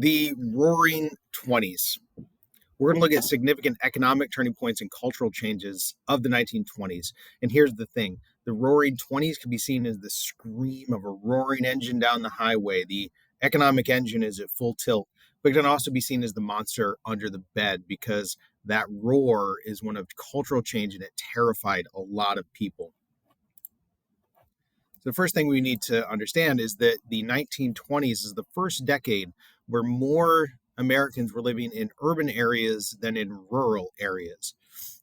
The Roaring Twenties. We're going to look at significant economic turning points and cultural changes of the 1920s. And here's the thing. The Roaring Twenties can be seen as the scream of a roaring engine down the highway. The economic engine is at full tilt, but it can also be seen as the monster under the bed because that roar is one of cultural change and it terrified a lot of people. So the first thing we need to understand is that the 1920s is the first decade where more Americans were living in urban areas than in rural areas.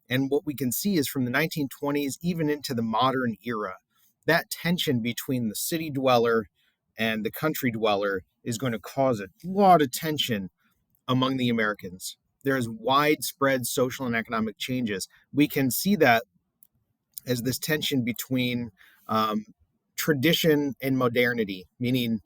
And what we can see is from the 1920s, even into the modern era, that tension between the city dweller and the country dweller is going to cause a lot of tension among the Americans. There's widespread social and economic changes. We can see that as this tension between tradition and modernity, meaning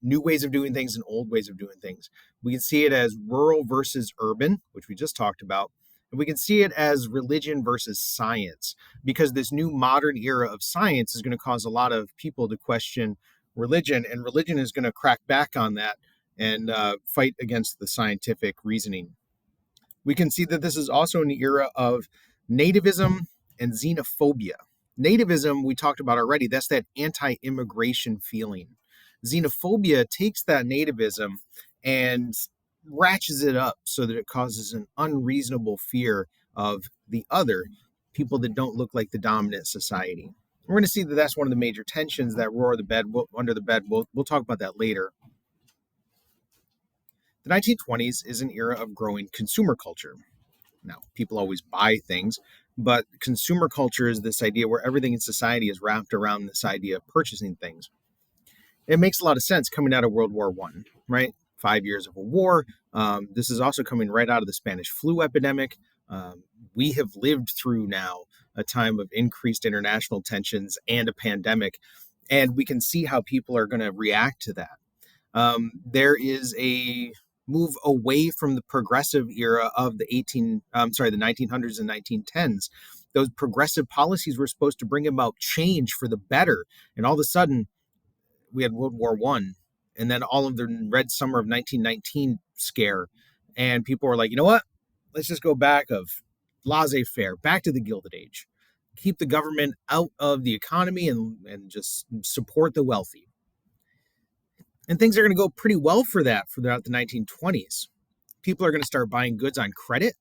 new ways of doing things and old ways of doing things. We can see it as rural versus urban, which we just talked about. And we can see it as religion versus science, because this new modern era of science is going to cause a lot of people to question religion, and religion is going to crack back on that and fight against the scientific reasoning. We can see that this is also an era of nativism and xenophobia. Nativism, we talked about already, that's that anti-immigration feeling. Xenophobia takes that nativism and ratchets it up so that it causes an unreasonable fear of the other, people that don't look like the dominant society. We're going to see that that's one of the major tensions that roar the bed under the bed. We'll talk about that later. The 1920s is an era of growing consumer culture. Now, people always buy things, but consumer culture is this idea where everything in society is wrapped around this idea of purchasing things. It makes a lot of sense coming out of World War I, right? 5 years of a war. This is also coming right out of the Spanish flu epidemic. We have lived through now a time of increased international tensions and a pandemic, and we can see how people are going to react to that. There is a move away from the progressive era of the 1900s and 1910s. Those progressive policies were supposed to bring about change for the better, and all of a sudden, we had World War I, and then all of the Red Summer of 1919 scare, and people were like, you know what? Let's just go back of laissez-faire, back to the Gilded Age. Keep the government out of the economy and just support the wealthy. And things are going to go pretty well for that throughout the 1920s. People are going to start buying goods on credit.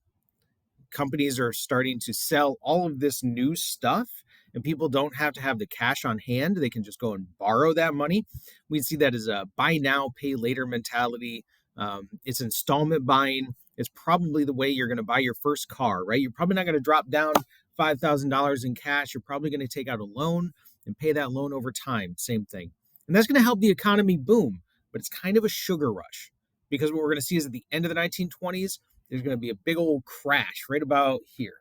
Companies are starting to sell all of this new stuff, and people don't have to have the cash on hand. They can just go and borrow that money. We see that as a buy now, pay later mentality. It's installment buying. It's probably the way you're going to buy your first car, right? You're probably not going to drop down $5,000 in cash. You're probably going to take out a loan and pay that loan over time. Same thing. And that's going to help the economy boom, but it's kind of a sugar rush, because what we're going to see is at the end of the 1920s, there's going to be a big old crash right about here.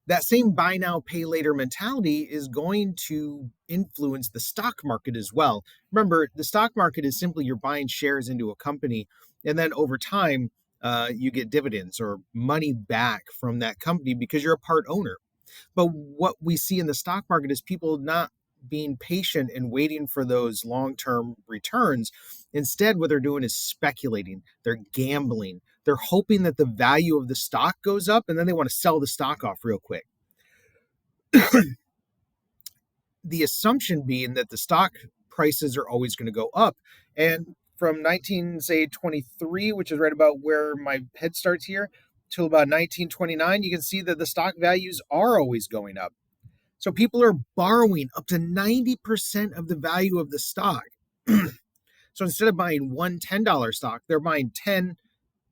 That same buy now, pay later mentality is going to influence the stock market as well. Remember, the stock market is simply you're buying shares into a company, and then over time, you get dividends or money back from that company because you're a part owner. But what we see in the stock market is people not being patient and waiting for those long-term returns. Instead, what they're doing is speculating. They're gambling. They're hoping that the value of the stock goes up, and then they want to sell the stock off real quick. The assumption being that the stock prices are always going to go up. And from 1923, which is right about where my head starts here, till about 1929, you can see that the stock values are always going up. So people are borrowing up to 90% of the value of the stock. So instead of buying one $10 stock, they're buying 10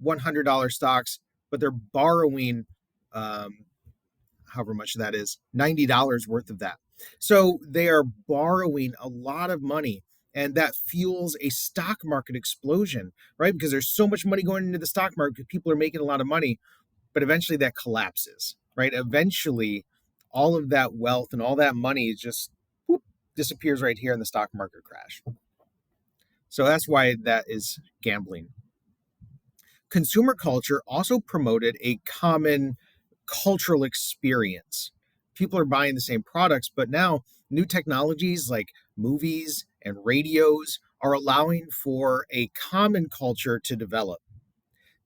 $100 stocks, but they're borrowing however much that is, $90 worth of that. So they are borrowing a lot of money, and that fuels a stock market explosion, right? Because there's so much money going into the stock market, people are making a lot of money, but eventually that collapses, right? Eventually, all of that wealth and all that money just disappears right here in the stock market crash. So that's why that is gambling. Consumer culture also promoted a common cultural experience. People are buying the same products, but now new technologies like movies and radios are allowing for a common culture to develop.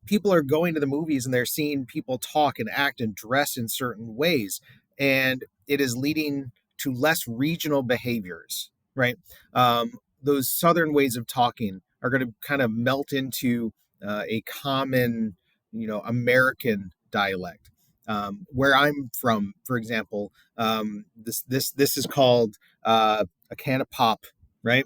People are going to the movies and they're seeing people talk and act and dress in certain ways, and it is leading to less regional behaviors, right? Those southern ways of talking are going to kind of melt into a common, American dialect. Where I'm from, for example, this is called a can of pop, right?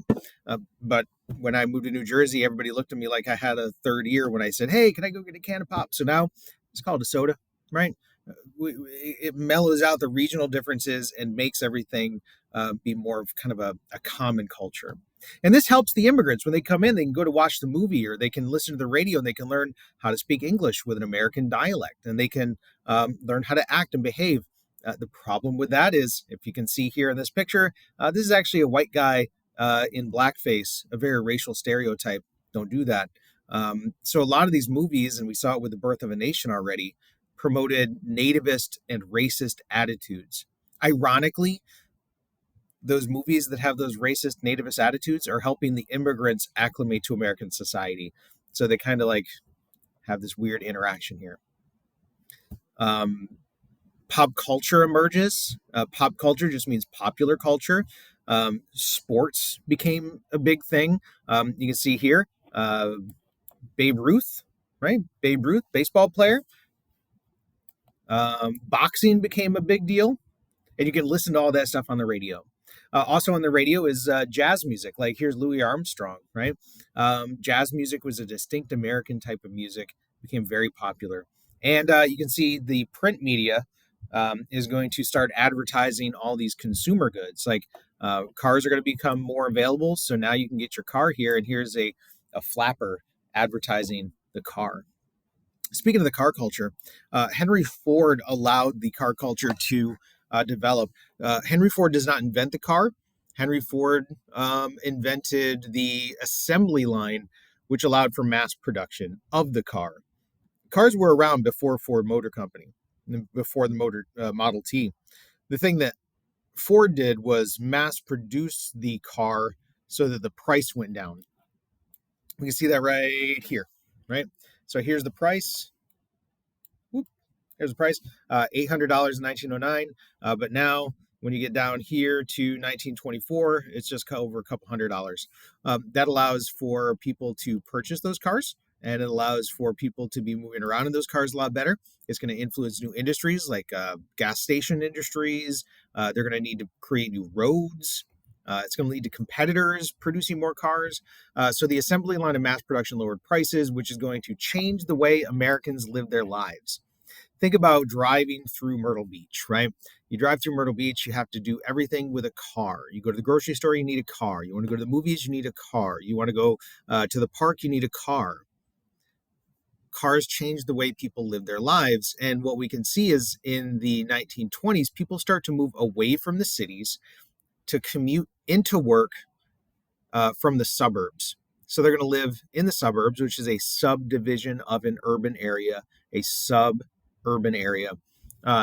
But when I moved to New Jersey, everybody looked at me like I had a third ear when I said, "Hey, can I go get a can of pop?" So now it's called a soda, right? It mellows out the regional differences and makes everything be more of kind of a common culture. And this helps the immigrants when they come in. They can go to watch the movie, or they can listen to the radio, and they can learn how to speak English with an American dialect, and they can learn how to act and behave. The problem with that is, if you can see here in this picture, this is actually a white guy in blackface, a very racial stereotype. Don't do that. So a lot of these movies, and we saw it with The Birth of a Nation already, promoted nativist and racist attitudes. Ironically, those movies that have those racist nativist attitudes are helping the immigrants acclimate to American society. So they kind of like have this weird interaction here. Pop culture emerges. Pop culture just means popular culture. Sports became a big thing. You can see here, Babe Ruth, right? Babe Ruth, baseball player. Boxing became a big deal, and you can listen to all that stuff on the radio. Also on the radio is jazz music. Like here's Louis Armstrong, right? Jazz music was a distinct American type of music, became very popular. And you can see the print media is going to start advertising all these consumer goods. Like cars are going to become more available. So now you can get your car here, and here's a flapper advertising the car. Speaking of the car culture, Henry Ford allowed the car culture to develop. Henry Ford does not invent the car. Henry Ford invented the assembly line, which allowed for mass production of the car. Cars were around before Ford Motor Company, before the Model T. The thing that Ford did was mass produce the car so that the price went down. We can see that right here, right? So here's the price. Here's the price, $800 in 1909. But now, when you get down here to 1924, it's just over a couple $100. That allows for people to purchase those cars, and it allows for people to be moving around in those cars a lot better. It's going to influence new industries like gas station industries. They're going to need to create new roads. It's going to lead to competitors producing more cars. So the assembly line of mass production lowered prices, which is going to change the way Americans live their lives. Think about driving through Myrtle Beach, right? You drive through Myrtle Beach, you have to do everything with a car. You go to the grocery store, you need a car. You want to go to the movies, you need a car. You want to go to the park, you need a car. Cars change the way people live their lives. And what we can see is in the 1920s, people start to move away from the cities to commute into work from the suburbs. So they're going to live in the suburbs, which is a subdivision of an urban area, a suburban area.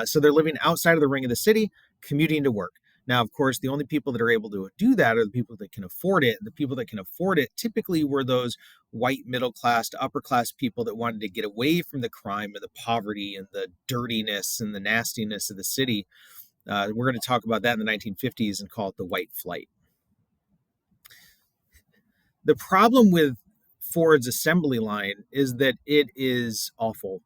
So they're living outside of the ring of the city, commuting to work. Now, of course, the only people that are able to do that are the people that can afford it. The people that can afford it typically were those white middle class to upper class people that wanted to get away from the crime and the poverty and the dirtiness and the nastiness of the city. We're going to talk about that in the 1950s and call it the white flight. The problem with Ford's assembly line is that it is awful.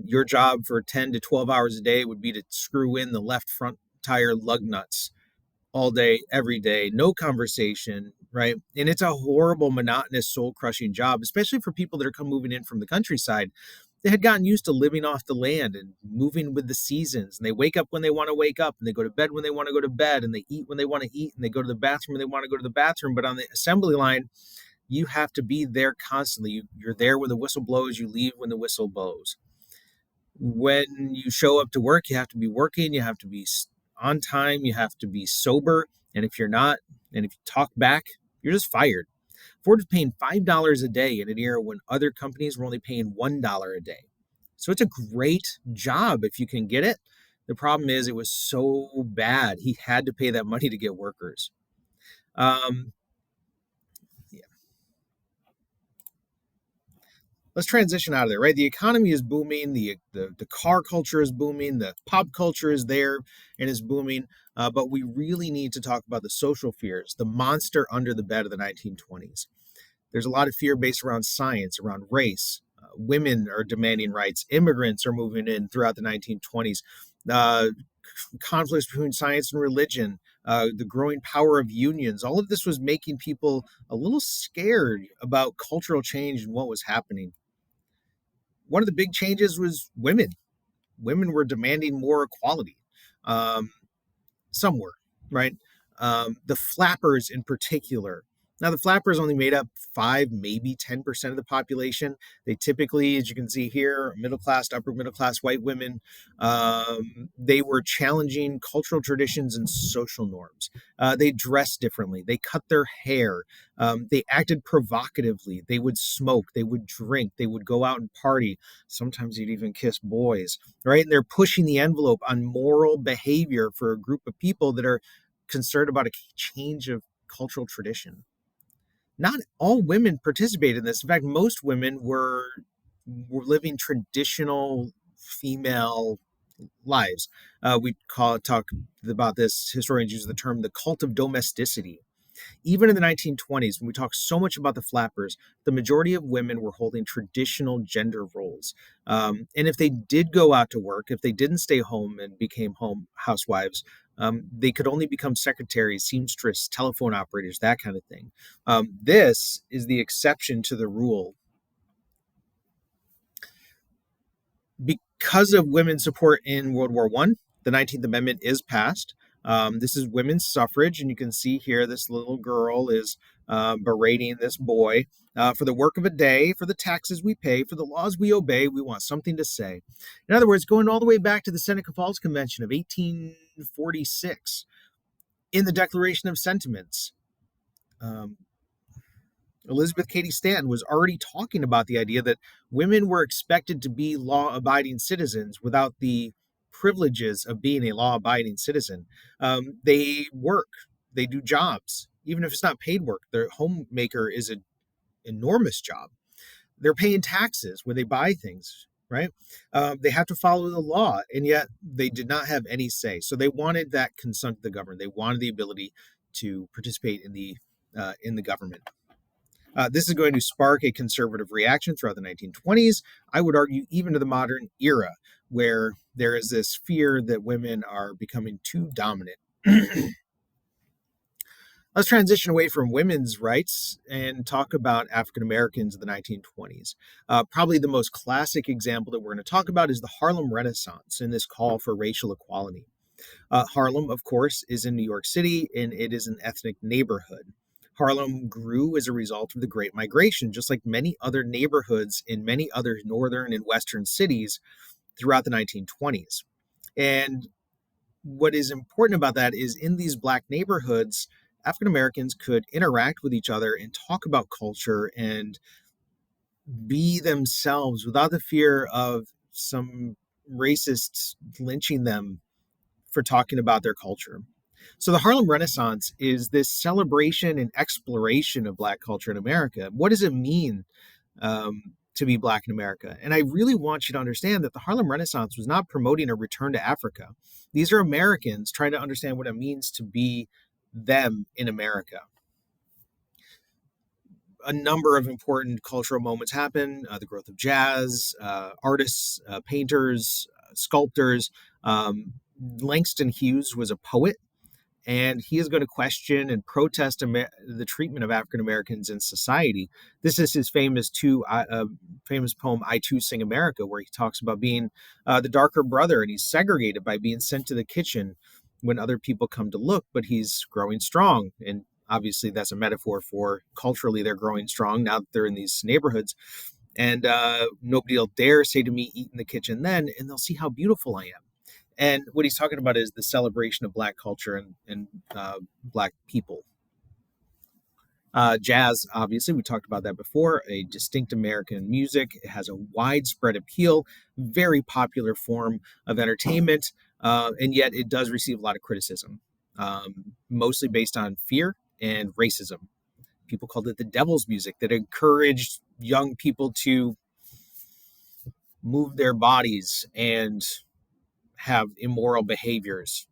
Your job for 10 to 12 hours a day would be to screw in the left front tire lug nuts all day, every day, no conversation, right? And it's a horrible, monotonous, soul-crushing job, especially for people that are moving in from the countryside. They had gotten used to living off the land and moving with the seasons. And they wake up when they want to wake up, and they go to bed when they want to go to bed, and they eat when they want to eat, and they go to the bathroom when they want to go to the bathroom. But on the assembly line, you have to be there constantly. You're there when the whistle blows, you leave when the whistle blows. When you show up to work, you have to be working, you have to be on time, you have to be sober. And if you're not, and if you talk back, you're just fired. Ford was paying $5 a day in an era when other companies were only paying $1 a day. So it's a great job if you can get it. The problem is it was so bad, he had to pay that money to get workers. let's transition out of there, right? The economy is booming, the car culture is booming, the pop culture is there and is booming, but we really need to talk about the social fears, the monster under the bed of the 1920s. There's a lot of fear based around science, around race. Women are demanding rights. Immigrants are moving in throughout the 1920s. Uh, Conflicts between science and religion, the growing power of unions, all of this was making people a little scared about cultural change and what was happening. One of the big changes was women. Women were demanding more equality. Um, some were, right? The flappers in particular. Now, the flappers only made up 5, maybe 10% of the population. They typically, as you can see here, middle class, upper middle class white women. They were challenging cultural traditions and social norms. They dressed differently. They cut their hair. They acted provocatively. They would smoke. They would drink. They would go out and party. Sometimes they'd even kiss boys, right? And they're pushing the envelope on moral behavior for a group of people that are concerned about a change of cultural tradition. Not all women participated in this. In fact, most women were living traditional female lives. Talk about this. Historians use the term the cult of domesticity. Even in the 1920s, when we talk so much about the flappers, the majority of women were holding traditional gender roles. And if they did go out to work, if they didn't stay home and became home housewives, they could only become secretaries, seamstress, telephone operators, that kind of thing. This is the exception to the rule. Because of women's support in World War I, the 19th Amendment is passed. This is women's suffrage, and you can see here this little girl is berating this boy for the work of a day, for the taxes we pay, for the laws we obey. We want something to say. In other words, going all the way back to the Seneca Falls Convention of 1846, in the Declaration of Sentiments, Elizabeth Cady Stanton was already talking about the idea that women were expected to be law-abiding citizens without the privileges of being a law-abiding citizen. They work, they do jobs, even if it's not paid work. Their homemaker is an enormous job. They're paying taxes when they buy things, right? They have to follow the law, and yet they did not have any say. So they wanted that consent of the government. They wanted the ability to participate in the government. This is going to spark a conservative reaction throughout the 1920s. I would argue even to the modern era, where there is this fear that women are becoming too dominant. Let's transition away from women's rights and talk about African Americans in the 1920s. Probably the most classic example that we're going to talk about is the Harlem Renaissance and this call for racial equality. Harlem, of course, is in New York City, and it is an ethnic neighborhood. Harlem grew as a result of the Great Migration, just like many other neighborhoods in many other northern and western cities throughout the 1920s. And what is important about that is in these Black neighborhoods, African Americans could interact with each other and talk about culture and be themselves without the fear of some racists lynching them for talking about their culture. So the Harlem Renaissance is this celebration and exploration of Black culture in America. What does it mean to be Black in America? And I really want you to understand that the Harlem Renaissance was not promoting a return to Africa. These are Americans trying to understand what it means to be them in America. A number of important cultural moments happen, the growth of jazz, artists, painters, sculptors. Langston Hughes was a poet, and he is going to question and protest the treatment of African Americans in society. This is his famous poem, I Too Sing America, where he talks about being the darker brother, and he's segregated by being sent to the kitchen when other people come to look, but he's growing strong. And obviously that's a metaphor for culturally they're growing strong now that they're in these neighborhoods. And nobody will dare say to me, eat in the kitchen then, and they'll see how beautiful I am. And what he's talking about is the celebration of Black culture and Black people. Jazz, obviously, we talked about that before, a distinct American music. It has a widespread appeal, very popular form of entertainment, and yet it does receive a lot of criticism, mostly based on fear and racism. People called it the devil's music that encouraged young people to move their bodies and have immoral behaviors.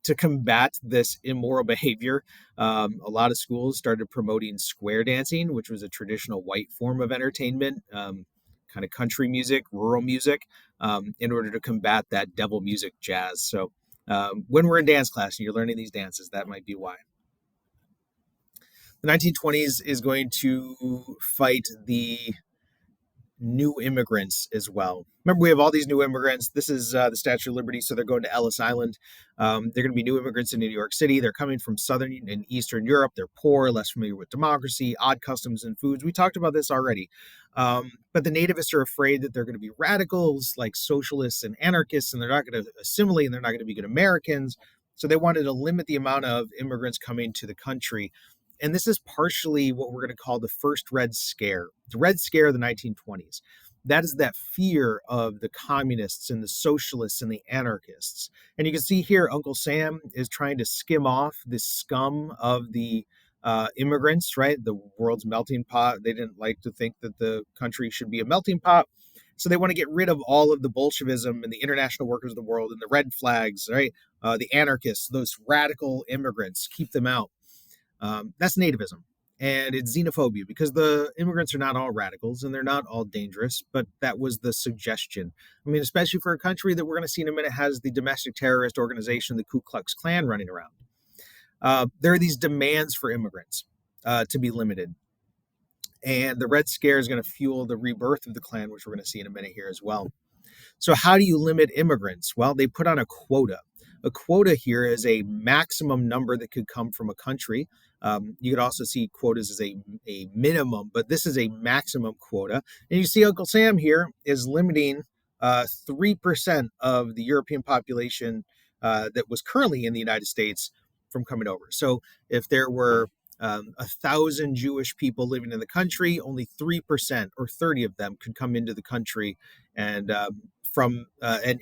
To combat this immoral behavior, a lot of schools started promoting square dancing, which was a traditional white form of entertainment, kind of country music, rural music, in order to combat that devil music, jazz. So when we're in dance class and you're learning these dances, that might be why. The 1920s is going to fight the new immigrants as well. Remember, we have all these new immigrants. This is the Statue of Liberty, so they're going to Ellis Island. They're going to be new immigrants in New York City. They're coming from Southern and Eastern Europe. They're poor, less familiar with democracy, odd customs and foods. We talked about this already. But the nativists are afraid that they're going to be radicals like socialists and anarchists, and they're not going to assimilate, and they're not going to be good Americans. So they wanted to limit the amount of immigrants coming to the country. And this is partially what we're going to call the first Red Scare, the Red Scare of the 1920s. That is that fear of the communists and the socialists and the anarchists. And you can see here, Uncle Sam is trying to skim off the scum of the immigrants, right? The world's melting pot. They didn't like to think that the country should be a melting pot. So they want to get rid of all of the Bolshevism and the international workers of the world and the red flags, right? The anarchists, those radical immigrants, keep them out. That's nativism, and it's xenophobia because the immigrants are not all radicals and they're not all dangerous, but that was the suggestion. I mean, especially for a country that we're going to see in a minute has the domestic terrorist organization, the Ku Klux Klan, running around. There are these demands for immigrants to be limited. And the Red Scare is going to fuel the rebirth of the Klan, which we're going to see in a minute here as well. So how do you limit immigrants? Well, they put on a quota. A quota here is a maximum number that could come from a country. You could also see quotas as a minimum, but this is a maximum quota. And you see Uncle Sam here is limiting 3% of the European population that was currently in the United States from coming over. So if there were 1,000 Jewish people living in the country, only 3% or 30 of them could come into the country and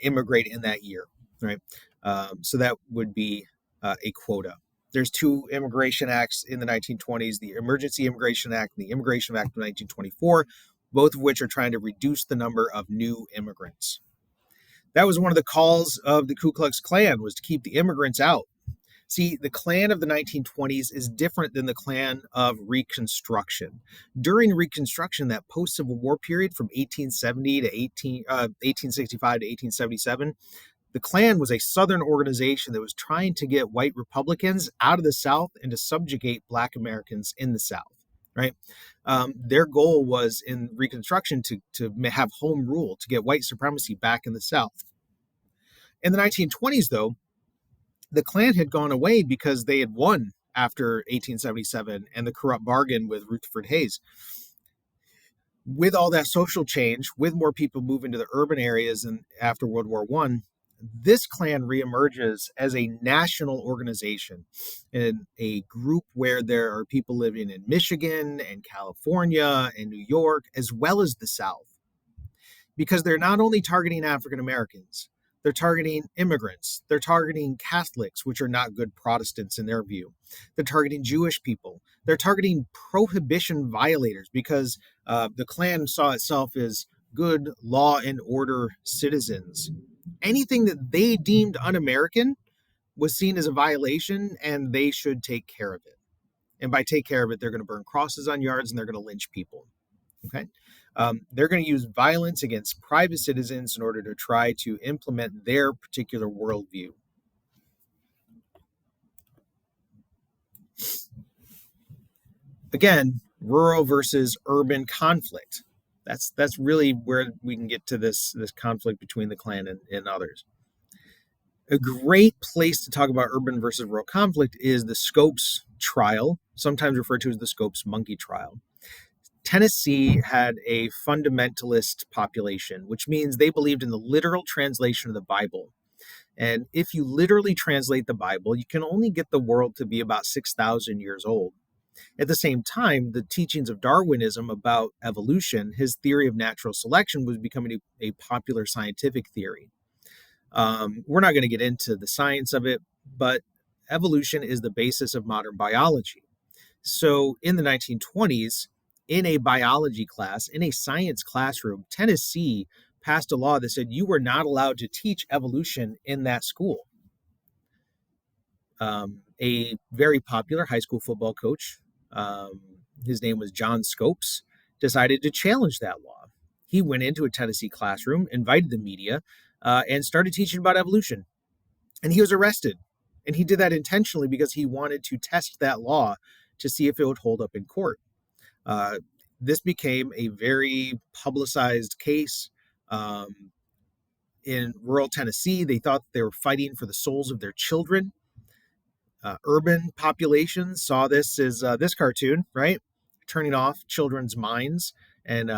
immigrate in that year, right? So that would be a quota. There's two immigration acts in the 1920s, the Emergency Immigration Act and the Immigration Act of 1924, both of which are trying to reduce the number of new immigrants. That was one of the calls of the Ku Klux Klan, was to keep the immigrants out. See, the Klan of the 1920s is different than the Klan of Reconstruction. During Reconstruction, that post-Civil War period from 1870 to 1865 to 1877, the Klan was a Southern organization that was trying to get white Republicans out of the South and to subjugate Black Americans in the South, right? Their goal was in Reconstruction to have home rule, to get white supremacy back in the South. In the 1920s, though, the Klan had gone away because they had won after 1877 and the corrupt bargain with Rutherford Hayes. With all that social change, with more people moving to the urban areas and after World War I, this Klan reemerges as a national organization in a group where there are people living in Michigan and California and New York, as well as the South. Because they're not only targeting African Americans, they're targeting immigrants. They're targeting Catholics, which are not good Protestants in their view. They're targeting Jewish people. They're targeting prohibition violators because the Klan saw itself as good law and order citizens. Anything that they deemed un-American was seen as a violation, and they should take care of it. And by take care of it, they're going to burn crosses on yards and they're going to lynch people. Okay. They're going to use violence against private citizens in order to try to implement their particular worldview. Again, rural versus urban conflict. That's really where we can get to this conflict between the Klan and others. A great place to talk about urban versus rural conflict is the Scopes trial, sometimes referred to as the Scopes monkey trial. Tennessee had a fundamentalist population, which means they believed in the literal translation of the Bible. And if you literally translate the Bible, you can only get the world to be about 6,000 years old. At the same time, the teachings of Darwinism about evolution, his theory of natural selection, was becoming a popular scientific theory. We're not going to get into the science of it, but evolution is the basis of modern biology. So in the 1920s, in a biology class, in a science classroom, Tennessee passed a law that said you were not allowed to teach evolution in that school. A very popular high school football coach, his name was John Scopes, decided to challenge that law. He went into a Tennessee classroom, invited the media, and started teaching about evolution. And he was arrested. And he did that intentionally because he wanted to test that law to see if it would hold up in court. This became a very publicized case. In rural Tennessee, they thought they were fighting for the souls of their children. Urban populations saw this as this cartoon, right? Turning off children's minds. And,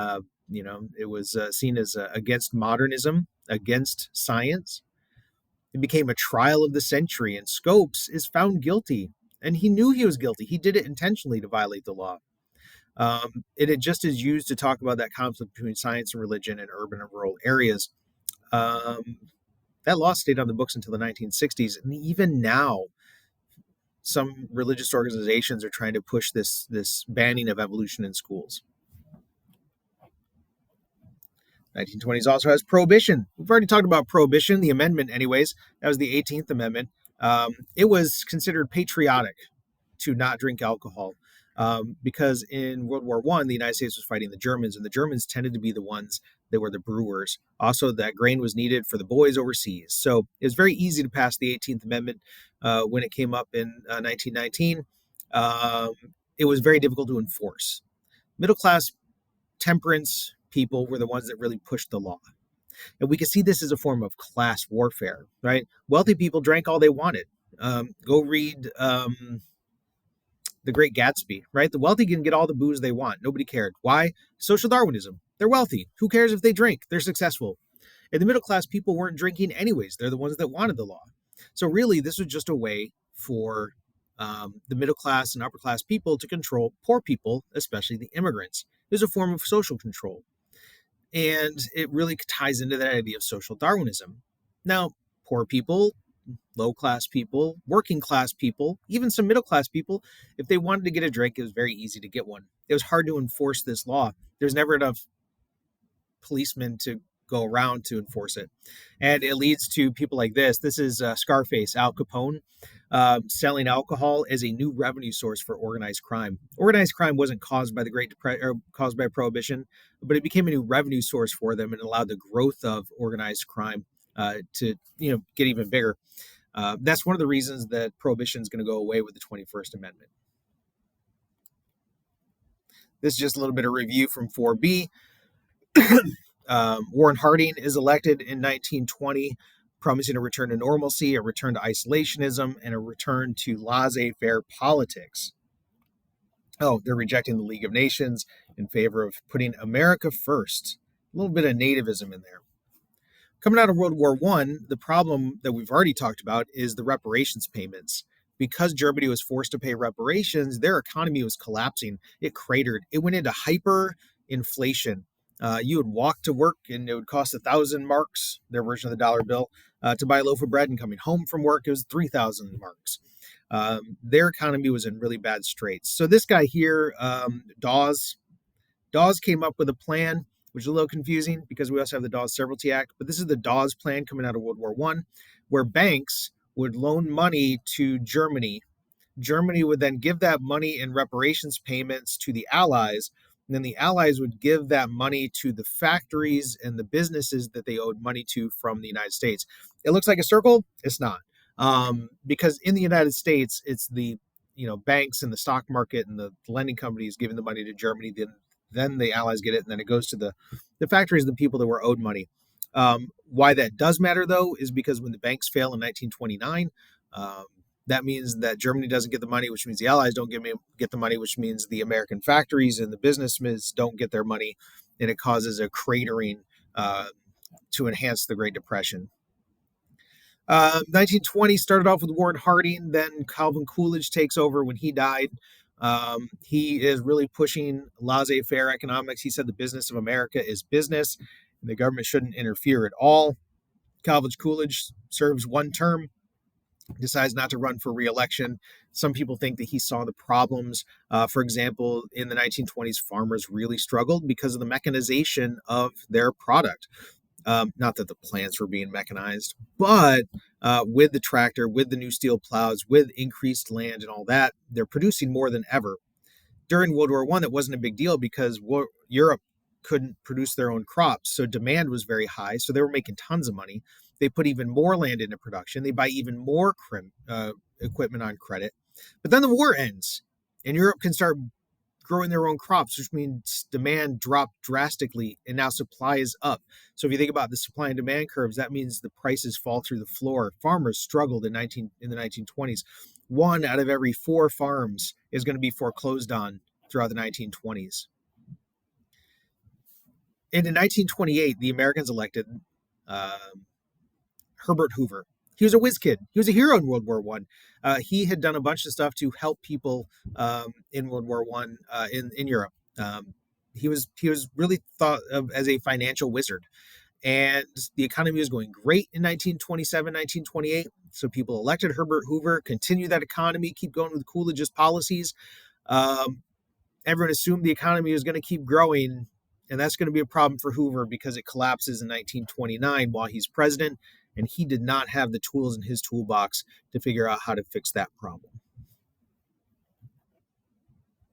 it was seen as against modernism, against science. It became a trial of the century, and Scopes is found guilty. And he knew he was guilty. He did it intentionally to violate the law. It just is used to talk about that conflict between science and religion in urban and rural areas. That law stayed on the books until the 1960s. And even now, some religious organizations are trying to push this banning of evolution in schools. 1920s also has prohibition. We've already talked about prohibition, the amendment anyways. That was the 18th Amendment. It was considered patriotic to not drink alcohol because in World War I, the United States was fighting the Germans, and the Germans tended to be the ones that were the brewers. Also, that grain was needed for the boys overseas. So it was very easy to pass the 18th Amendment when it came up in 1919. It was very difficult to enforce. Middle-class temperance people were the ones that really pushed the law. And we can see this as a form of class warfare, right? Wealthy people drank all they wanted. Go read The Great Gatsby, right? The wealthy can get all the booze they want. Nobody cared. Why? Social Darwinism. They're wealthy. Who cares if they drink? They're successful. And the middle class people weren't drinking anyways. They're the ones that wanted the law. So really, this was just a way for the middle class and upper class people to control poor people, especially the immigrants. It was a form of social control. And it really ties into that idea of social Darwinism. Now, poor people, low-class people, working-class people, even some middle-class people, if they wanted to get a drink, it was very easy to get one. It was hard to enforce this law. There's never enough policemen to go around to enforce it. And it leads to people like this. This is Scarface, Al Capone, selling alcohol as a new revenue source for organized crime. Organized crime wasn't caused by the Great Depression or caused by Prohibition, but it became a new revenue source for them and allowed the growth of organized crime to get even bigger. That's one of the reasons that Prohibition is going to go away with the 21st Amendment. This is just a little bit of review from 4B. Warren Harding is elected in 1920, promising a return to normalcy, a return to isolationism, and a return to laissez-faire politics. Oh, they're rejecting the League of Nations in favor of putting America first. A little bit of nativism in there. Coming out of World War I, the problem that we've already talked about is the reparations payments. Because Germany was forced to pay reparations, their economy was collapsing. It cratered. It went into hyperinflation. You would walk to work and it would cost 1,000 marks, their version of the dollar bill, to buy a loaf of bread, and coming home from work, it was 3,000 marks. Their economy was in really bad straits. So this guy here, Dawes came up with a plan, which is a little confusing because we also have the Dawes-Severalty Act, but this is the Dawes Plan coming out of World War I, where banks would loan money to Germany. Germany would then give that money in reparations payments to the Allies, and then the Allies would give that money to the factories and the businesses that they owed money to from the United States. It looks like a circle. It's not. Because in the United States, it's the banks and the stock market and the lending companies giving the money to Germany. Then the Allies get it, and then it goes to the factories and the people that were owed money. Why that does matter, though, is because when the banks fail in 1929, that means that Germany doesn't get the money, which means the Allies don't get the money, which means the American factories and the businessmen don't get their money, and it causes a cratering to enhance the Great Depression. 1920 started off with Warren Harding, then Calvin Coolidge takes over when he died. He is really pushing laissez-faire economics. He said the business of America is business, and the government shouldn't interfere at all. Calvin Coolidge serves one term, decides not to run for re-election. Some people think that he saw the problems. For example, in the 1920s, farmers really struggled because of the mechanization of their product. Not that the plants were being mechanized, but with the tractor, with the new steel plows, with increased land and all that, they're producing more than ever. During World War One, that wasn't a big deal because Europe couldn't produce their own crops, so demand was very high. So they were making tons of money. They put even more land into production. They buy even more equipment on credit. But then the war ends, and Europe can start growing their own crops, which means demand dropped drastically and now supply is up. So if you think about the supply and demand curves, that means the prices fall through the floor. Farmers struggled in the 1920s. One out of every 4 farms is going to be foreclosed on throughout the 1920s. And in 1928, the Americans elected uh, Herbert Hoover. He was a whiz kid. He was a hero in World War One. He had done a bunch of stuff to help people in World War One in Europe. He was really thought of as a financial wizard, and the economy was going great in 1927, 1928. So people elected Herbert Hoover, continue that economy, keep going with Coolidge's policies. Um, Everyone assumed the economy was going to keep growing, and that's going to be a problem for Hoover because it collapses in 1929 while he's president, and he did not have the tools in his toolbox to figure out how to fix that problem.